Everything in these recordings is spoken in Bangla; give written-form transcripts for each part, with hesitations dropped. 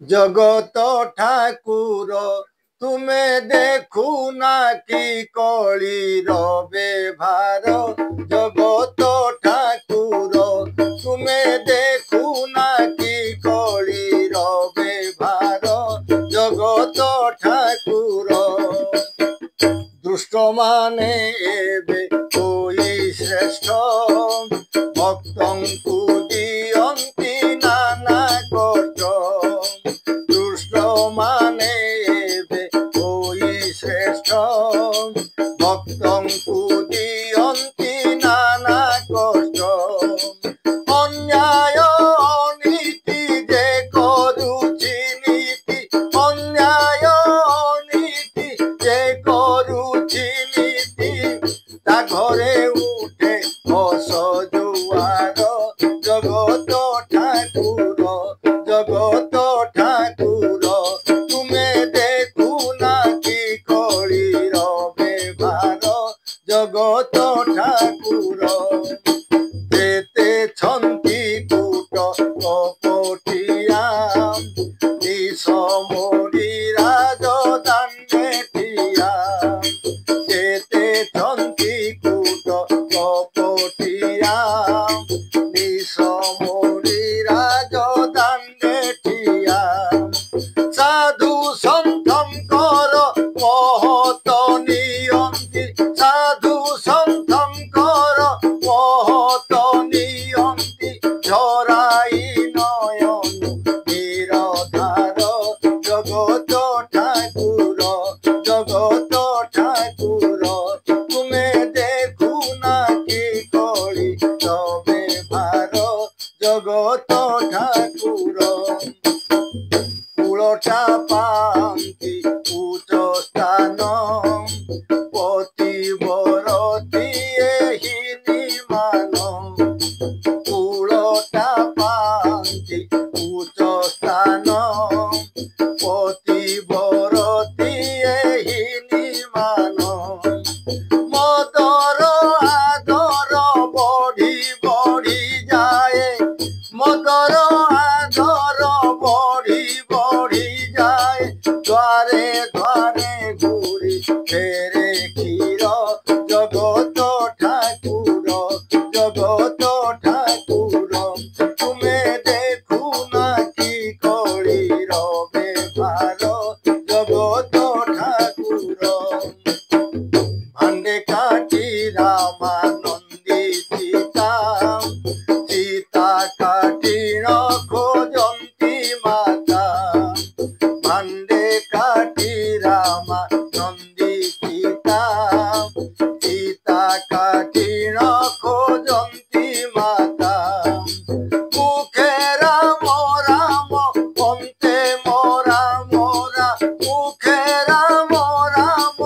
জগত ঠাকুর তুমে দেখু না কি কলির ব্যবহার। জগত ঠাকুর তুমে দেখু না কি কলির ব্যবহার। জগত ঠাকুর দুষ্ট মানে এবে ওই শ্রেষ্ঠ ভক্তঙ্কু দিয়ন্তি নানা কষ্ট। দুষ্ট মানে এবে ওই শ্রেষ্ঠ ভক্তঙ্কু দিয়ন্তি নানা কষ্ট। অন্যায় অনীতি যে করুছি নীতি, অন্যায় অনীতি যে করুছি নীতি, তা ঘরে উঠে অসজুয়ার। জগত ঠাকুর জগত ঠাকুর তুমে দেখু না কি কলির ব্যবহার। জগত ঠাকুর যেতেছন্তি কূট কপটিয়া, নিসমরি রাজদাণ্ডে ঠিয়া। যেতেছন্তি কূট কপটিয়া, নিসমরি রাজদাণ্ডে ঠিয়া। সাধু সন্থঙ্কর মহত নিয়ন্তি, সাধু সন্থঙ্কর মহত নিয়ন্তি। ঝরাই নয়ন নিরধার। জগত ঠাকুর জগত ঠাকুর তুমে দেখু না কি কলি ব্যবহার। জগত ঠাকুর কুলটা পান্তি উচ্চ স্থান, পতিবরতি এহি নিমান। কুলটা পান্তি উচ্চ স্থান, পতিবরতি এহি নিমান। মদর আদর বঢ়ি বঢ়ি যায়, মদর আদর বঢ়ি বঢ়ি যায়। দ্বারে দ্বারে ঘুরি ফেরে ক্ষীর। জগত ঠাকুর জগত ঠাকুর তুমে দেখু না কি কলির ব্যবহার। জগত ঠাকুর ভান্ডে কাটি রামানন্দী সীতা, সীতা কাটি খোজন্তি মাতা। ভান্ডে কাটি রামানন্দী সীতা, সীতা কাটি খোজন্তি মাতা। মুখে রাম রাম অন্তে মরা মরা, মুখে রাম রাম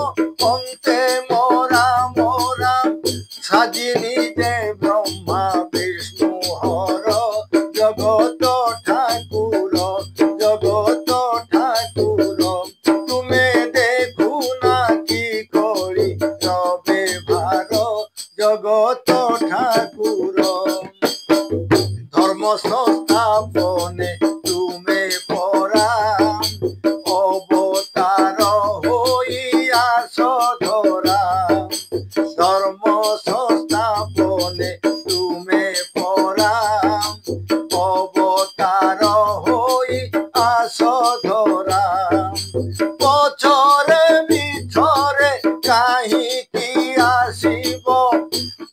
অন্তে মরা মরা। সাজিনি যে ব্রহ্মা বিষ্ণু হর। জগত ঠাকুর জগত ঠাকুর তুমে দেখু না কি কলি ব্যবহার। জগত ঠাকুর ধর্ম সংস্থাপনে তুমে পরা, অবতার হইয়াছ ধরা। ধর্ম সংস্থাপনে তুমে পরা, অবতার হইয়াছ ধরা। পছরে মিছরে কাহিকি আসিব,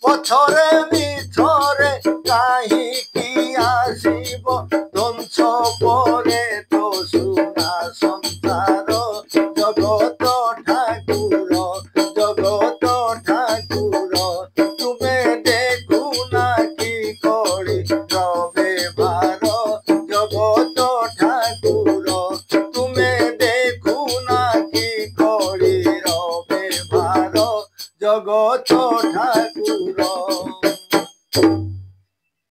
পছরে মিছরে কাহিকি আসিব। ধ্বংস পরে তো সুনা সংসার। জগত ঠাকুর জগত ঠাকুর তুমে দেখু না কি কলি ব্যবহার। জগত ঠাকুর তুমে দেখু না কি কলির ব্যবহার। জগত ঠাকুর।